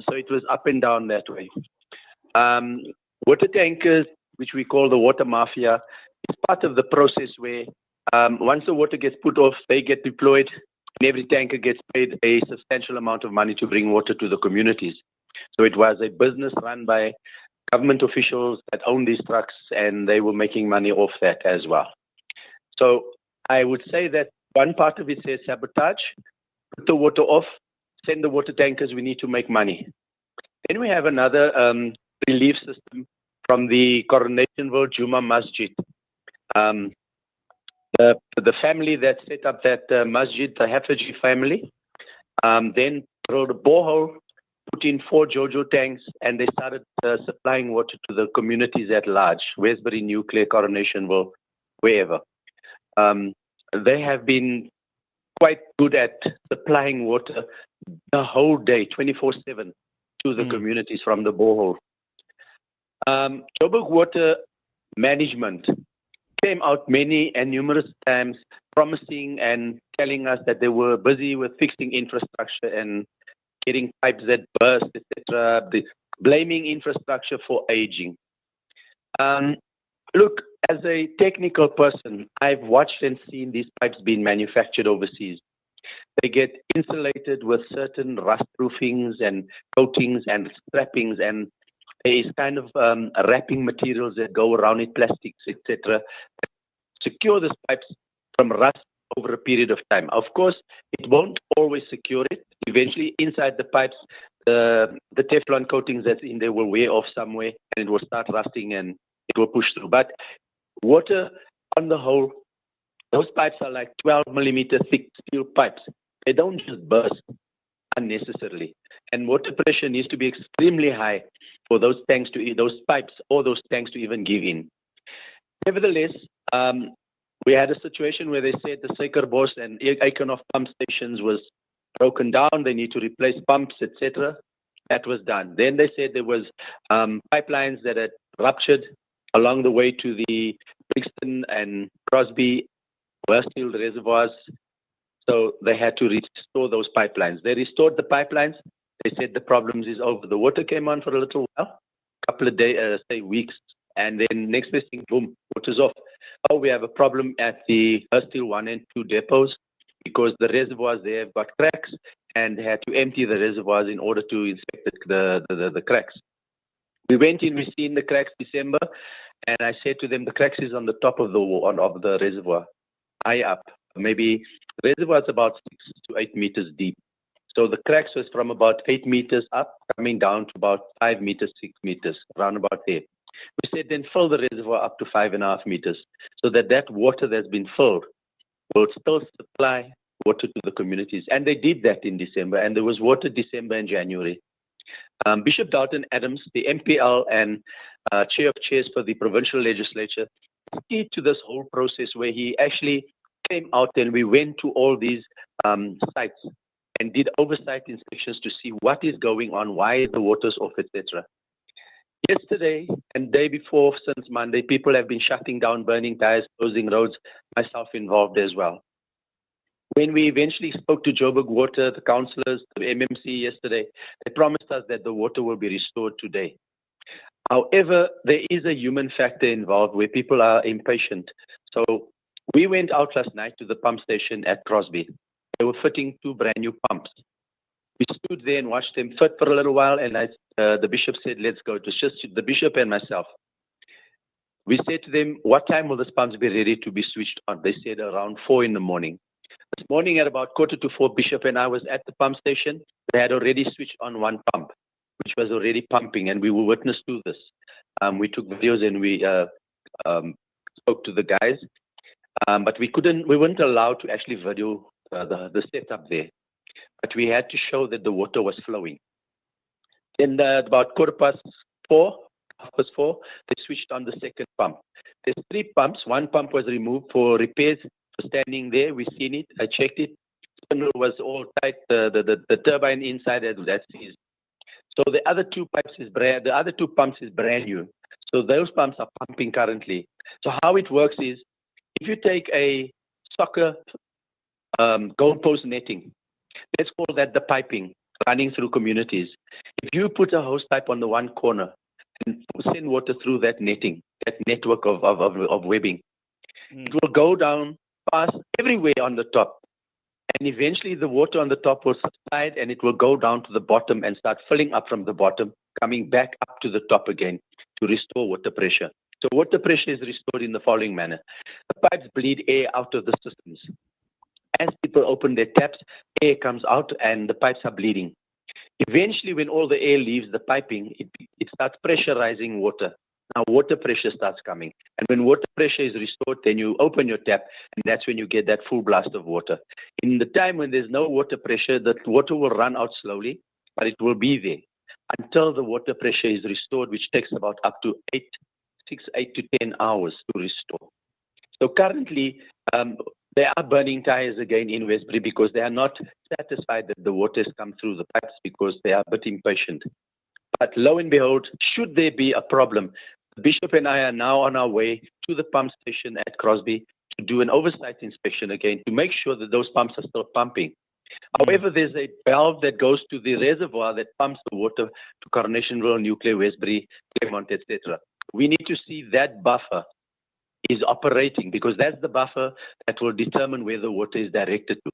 So it was up and down that way. Water tankers, which we call the water mafia, is part of the process where once the water gets put off, they get deployed, and every tanker gets paid a substantial amount of money to bring water to the communities. So it was a business run by government officials that owned these trucks, and they were making money off that as well. So I would say that one part of it says sabotage, put the water off, send the water tankers, we need to make money. Then we have another relief system from the Coronationville Juma Masjid. The family that set up that masjid, the Hafaji family, then drilled a borehole, put in 4 Jojo tanks, and they started supplying water to the communities at large, Westbury, Nuclear, Coronationville, wherever. They have been quite good at supplying water the whole day, 24/7, to the communities from the borehole. Joburg Water Management came out many and numerous times promising and telling us that they were busy with fixing infrastructure and getting pipes that burst, etc., blaming infrastructure for aging. Look, as a technical person, I've watched and seen these pipes being manufactured overseas. They get insulated with certain rust proofings and coatings and strappings, and there is kind of wrapping materials that go around it, plastics, etc., secure these pipes from rust over a period of time. Of course, it won't always secure it. Eventually, inside the pipes, the Teflon coatings that's in there will wear off somewhere, and it will start rusting and it will push through. But water, on the whole, those pipes are like 12 millimeter thick steel pipes. They don't just burst unnecessarily. And water pressure needs to be extremely high for those tanks to, those pipes or those tanks to even give in. Nevertheless, we had a situation where they said the Suikerbos and Eikenhof pump stations was broken down. They need to replace pumps, etc. That was done. Then they said there was pipelines that had ruptured along the way to the Brixton and Crosby Westfield reservoirs. So they had to restore those pipelines. They restored the pipelines. They said the problems is over. The water came on for a little while, a couple of days, say weeks, and then next thing, boom, water's off. Oh, we have a problem at the Hoosain 1 and 2 depots because the reservoirs there have got cracks, and they had to empty the reservoirs in order to inspect the cracks. We went in, we seen the cracks December, and I said to them, the cracks is on the top of the wall of the reservoir, high up. Maybe the reservoir is about 6 to 8 meters deep. So the cracks was from about 8 meters up, coming down to about 5 meters, 6 meters, around about there. We said then fill the reservoir up to 5.5 meters so that that water that's been filled will still supply water to the communities. And they did that in December, and there was water December and January. Bishop Dalton Adams, the MPL and chair of chairs for the provincial legislature, key to this whole process where he actually came out and we went to all these sites and did oversight inspections to see what is going on, why is the water's off, etc. Yesterday and day before, since Monday, people have been shutting down, burning tires, closing roads, myself involved as well. When we eventually spoke to Joburg Water, the councillors, the MMC yesterday, they promised us that the water will be restored today. However, there is a human factor involved where people are impatient. So we went out last night to the pump station at Crosby. They were fitting 2 brand new pumps. We stood there and watched them fit for a little while, and the bishop said, let's go. It was just the bishop and myself. We said to them, what time will these pumps be ready to be switched on? They said around 4 in the morning. This morning at about 3:45, Bishop and I was at the pump station. They had already switched on 1 pump, which was already pumping, and we were witness to this. We took videos and we spoke to the guys, but we weren't allowed to actually video the setup there. But we had to show that the water was flowing. Then about 4:15, they switched on the second pump. There's 3 pumps. 1 pump was removed for repairs. Standing there, we seen it. I checked it. Spindle was all tight. The turbine inside that's seized. So the other 2 pumps is brand new. So those pumps are pumping currently. So how it works is, if you take a soccer goalpost netting, let's call that the piping running through communities. If you put a hose pipe on the one corner and send water through that netting, that network of webbing, it will go down past everywhere on the top. And eventually the water on the top will subside and it will go down to the bottom and start filling up from the bottom, coming back up to the top again to restore water pressure. So water pressure is restored in the following manner. The pipes bleed air out of the systems. As people open their taps, air comes out and the pipes are bleeding. Eventually, when all the air leaves the piping, it starts pressurizing water. Now water pressure starts coming. And when water pressure is restored, then you open your tap, and that's when you get that full blast of water. In the time when there's no water pressure, the water will run out slowly, but it will be there until the water pressure is restored, which takes about up to 8 to 10 hours to restore. So currently, they are burning tires again in Westbury because they are not satisfied that the water has come through the pipes because they are a bit impatient. But lo and behold, should there be a problem, the Bishop and I are now on our way to the pump station at Crosby to do an oversight inspection again to make sure that those pumps are still pumping. However, there's a valve that goes to the reservoir that pumps the water to Coronationville, Nuclear, Westbury, Claremont, etc. We need to see that buffer is operating because that's the buffer that will determine where the water is directed to.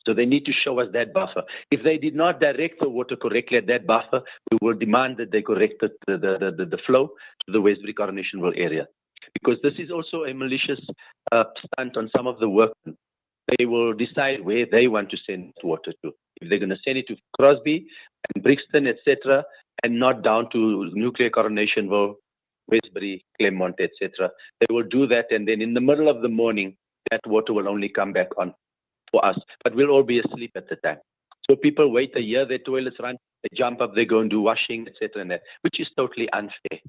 So they need to show us that buffer. If they did not direct the water correctly at that buffer, we will demand that they correct the flow to the Westbury Coronationville area. Because this is also a malicious stunt on some of the workmen. They will decide where they want to send water to. If they're going to send it to Crosby and Brixton, etc., and not down to Nuclear, Coronationville, Westbury, Claremont, etc., they will do that, and then in the middle of the morning, that water will only come back on for us. But we'll all be asleep at the time. So people wait a year, their toilets run, they jump up, they go and do washing, etc., and that, which is totally unfair.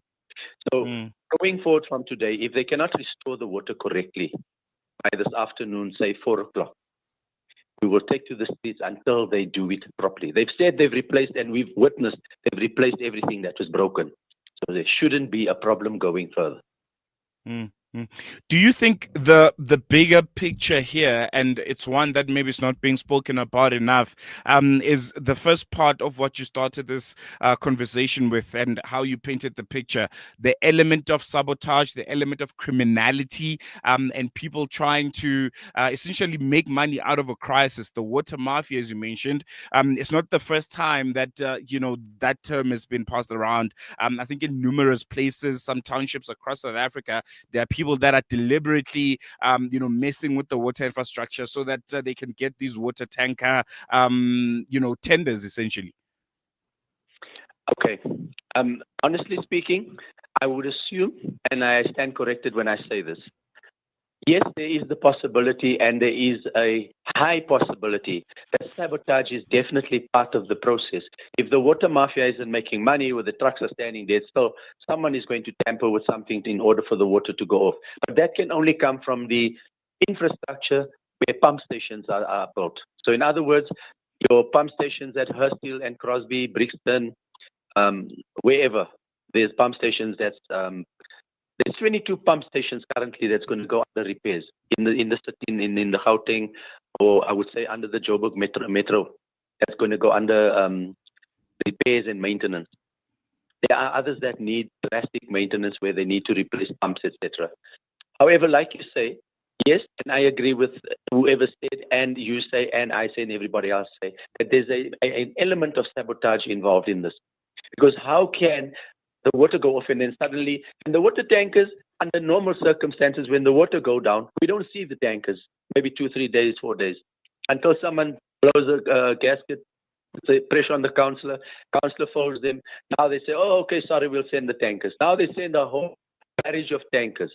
So going forward from today, if they cannot restore the water correctly by this afternoon, say 4 o'clock, we will take to the streets until they do it properly. They've said they've replaced, and we've witnessed, they've replaced everything that was broken. So there shouldn't be a problem going further. Do you think the bigger picture here, and it's one that maybe is not being spoken about enough, is the first part of what you started this conversation with and how you painted the picture, the element of sabotage, the element of criminality, and people trying to essentially make money out of a crisis. The water mafia, as you mentioned, it's not the first time that, that term has been passed around. I think in numerous places, some townships across South Africa, there are people that are deliberately, messing with the water infrastructure so that they can get these water tanker, tenders, essentially. Okay. Honestly speaking, I would assume, and I stand corrected when I say this, yes, there is the possibility, and there is a high possibility that sabotage is definitely part of the process. If the water mafia isn't making money, or the trucks are standing there, still someone is going to tamper with something in order for the water to go off. But that can only come from the infrastructure where pump stations are built. So in other words, your pump stations at Hoosain and Crosby, Brixton, wherever there's pump stations there's 22 pump stations currently that's going to go under repairs in the Gauteng, or I would say under the Joburg Metro. That's going to go under repairs and maintenance. There are others that need drastic maintenance where they need to replace pumps, etc. However, like you say, yes, and I agree with whoever said, and you say, and I say, and everybody else say, that there's an element of sabotage involved in this. Because how can the water go off and then suddenly, and the water tankers, under normal circumstances, when the water go down, we don't see the tankers, maybe 2, 3 days, 4 days, until someone blows a gasket, puts a pressure on the councillor folds them. Now they say, oh, okay, sorry, we'll send the tankers. Now they send a whole barrage of tankers,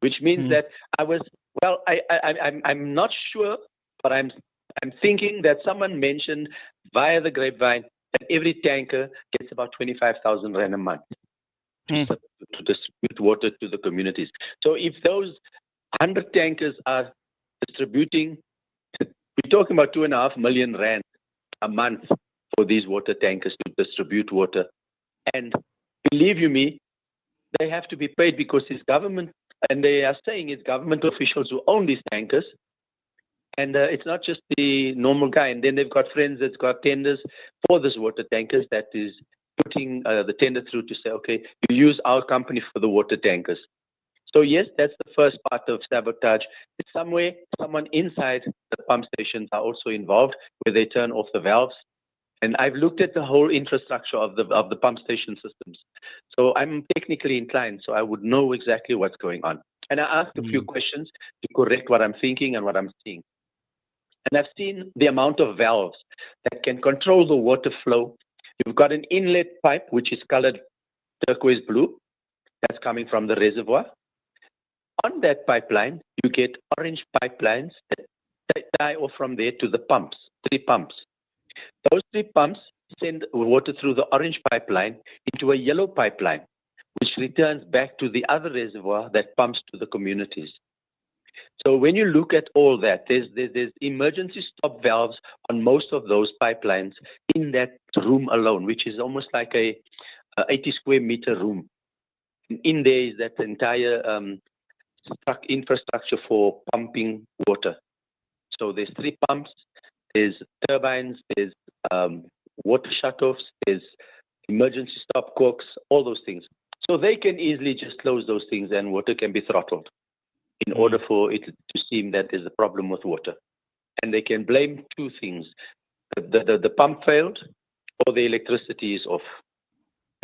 which means that I'm not sure, but I'm thinking that someone mentioned via the grapevine that every tanker gets about 25,000 rand a month to distribute water to the communities. So if those 100 tankers are distributing, we're talking about 2.5 million rand a month for these water tankers to distribute water. And believe you me, they have to be paid because it's government, and they are saying it's government officials who own these tankers. And it's not just the normal guy. And then they've got friends that's got tenders for these water tankers that is putting the tender through to say, okay, you use our company for the water tankers. So yes, that's the first part of sabotage. It's someone inside the pump stations are also involved, where they turn off the valves. And I've looked at the whole infrastructure of the pump station systems. So I'm technically inclined, so I would know exactly what's going on. And I asked a few questions to correct what I'm thinking and what I'm seeing. And I've seen the amount of valves that can control the water flow. You've got an inlet pipe, which is colored turquoise blue. That's coming from the reservoir. On that pipeline, you get orange pipelines that tie off from there to the pumps, 3 pumps. Those 3 pumps send water through the orange pipeline into a yellow pipeline, which returns back to the other reservoir that pumps to the communities. So when you look at all that, there's emergency stop valves on most of those pipelines in that room alone, which is almost like a 80 square meter room. And in there is that entire infrastructure for pumping water. So there's 3 pumps, there's turbines, there's water shutoffs, there's emergency stop corks, all those things. So they can easily just close those things and water can be throttled in order for it to seem that there's a problem with water. And they can blame 2 things. The pump failed or the electricity is off.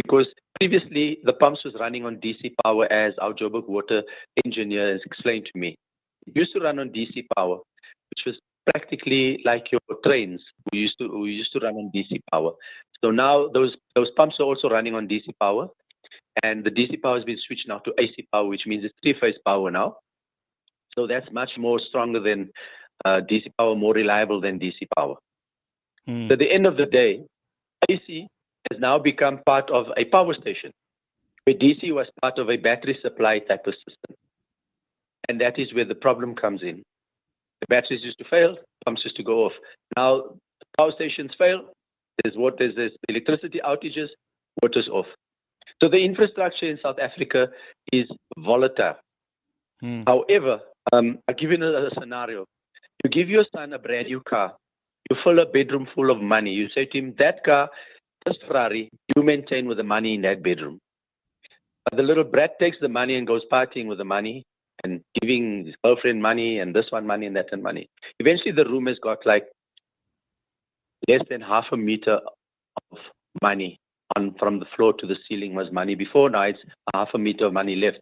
Because previously the pumps was running on DC power, as our Joburg water engineer has explained to me. It used to run on DC power, which was practically like your trains. We used to run on DC power. So now those pumps are also running on DC power, and the DC power has been switched now to AC power, which means it's 3-phase power now. So that's much more stronger than DC power, more reliable than DC power. So at the end of the day, AC has now become part of a power station, where DC was part of a battery supply type of system. And that is where the problem comes in. The batteries used to fail, pumps used to go off. Now, power stations fail, there's electricity outages, water's off. So the infrastructure in South Africa is volatile. However, I'll give you a scenario. You give your son a brand new car, you fill a bedroom full of money, you say to him, that car, this Ferrari, you maintain with the money in that bedroom. But the little brat takes the money and goes partying with the money and giving his girlfriend money and this one money and that one money. Eventually the room has got like less than half a meter of money from the floor to the ceiling was money before. Now it's half a meter of money left.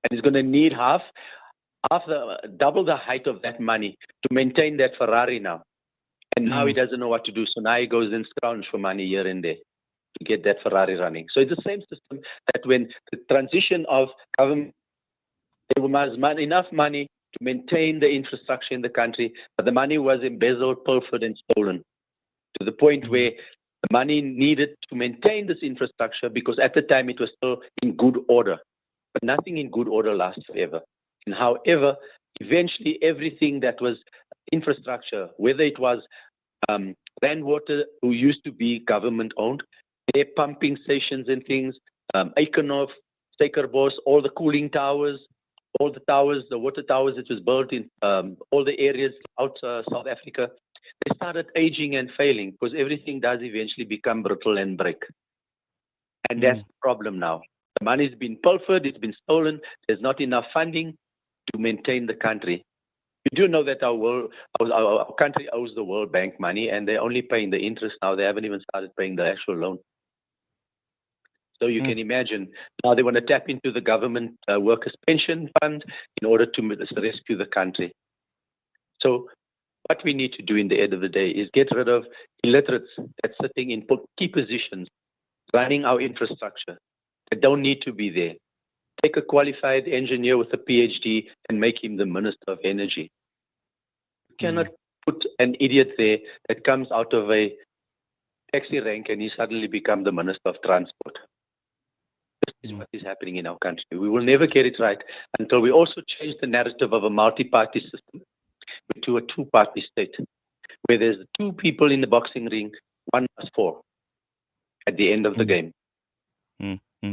And he's going to need double the height of that money to maintain that Ferrari now. And now he doesn't know what to do. So now he goes and scrounge for money here and there to get that Ferrari running. So it's the same system that when the transition of government, there was enough money to maintain the infrastructure in the country, but the money was embezzled, pilfered, and stolen to the point where the money needed to maintain this infrastructure, because at the time it was still in good order. But nothing in good order lasts forever. And however, eventually everything that was infrastructure, whether it was Randwater, who used to be government owned, their pumping stations and things, Eikenhof, Stekerbos, all the cooling towers, all the towers, the water towers that was built in all the areas out South Africa, they started aging and failing because everything does eventually become brittle and break. And that's the problem now. The money's been pilfered, it's been stolen, there's not enough funding to maintain the country. You do know that our country owes the World Bank money, and they're only paying the interest now. They haven't even started paying the actual loan. So you can imagine, now they want to tap into the government workers' pension fund in order to rescue the country. So what we need to do in the end of the day is get rid of illiterates that's sitting in key positions, running our infrastructure, that don't need to be there. Take a qualified engineer with a PhD and make him the Minister of Energy. You cannot put an idiot there that comes out of a taxi rank and he suddenly becomes the Minister of Transport. This is what is happening in our country. We will never get it right until we also change the narrative of a multi-party system to a two-party state, where there's 2 people in the boxing ring, 1 plus 4 at the end of the game.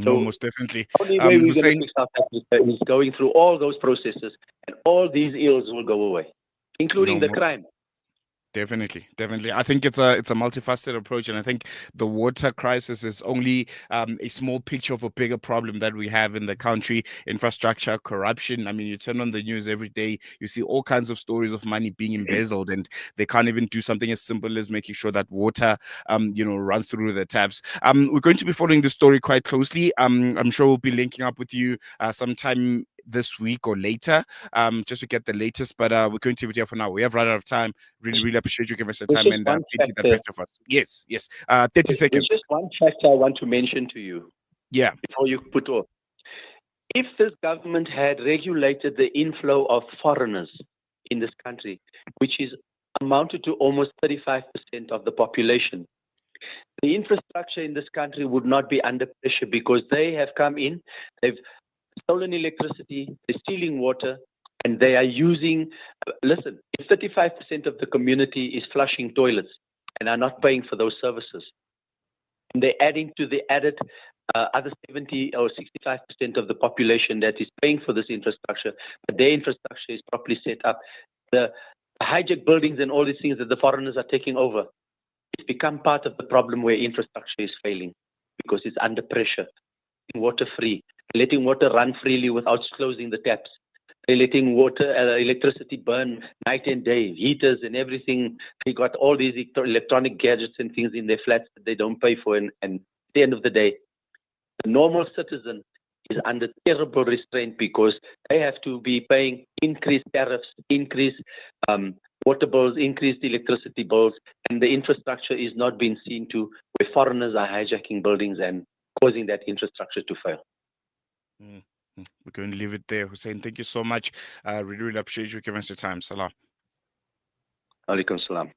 So most definitely. The only way we're going to fix South Africa is going through all those processes, and all these ills will go away, including the crime. Definitely, definitely. I think it's a multifaceted approach, and I think the water crisis is only a small picture of a bigger problem that we have in the country: infrastructure, corruption. I mean, you turn on the news every day, you see all kinds of stories of money being embezzled, and they can't even do something as simple as making sure that water, runs through the taps. We're going to be following this story quite closely. I'm sure we'll be linking up with you sometime this week or later, just to get the latest. But we're going to leave it here for now. We have run out of time. Really, really appreciate you giving us the There's time just and one painting that factor. picture for us. Yes, yes. 30 There's seconds. just one factor I want to mention to you Yeah. before you put off. If this government had regulated the inflow of foreigners in this country, which is amounted to almost 35% of the population, the infrastructure in this country would not be under pressure because they have come in, they've stolen electricity, they're stealing water, and they are using. Listen, if 35% of the community is flushing toilets and are not paying for those services, and they're adding to the added other 70 or 65% of the population that is paying for this infrastructure, but their infrastructure is properly set up. The hijacked buildings and all these things that the foreigners are taking over, it's become part of the problem where infrastructure is failing because it's under pressure. Water free, letting water run freely without closing the taps. They're letting water, electricity burn night and day, heaters and everything. They got all these electronic gadgets and things in their flats that they don't pay for. And at the end of the day, the normal citizen is under terrible restraint because they have to be paying increased tariffs, increased water bills, increased electricity bills, and the infrastructure is not being seen to where foreigners are hijacking buildings and causing that infrastructure to fail. We're going to leave it there. Hoosain, thank you so much. Really, really appreciate you giving us your time. Salam. Alaikum salam.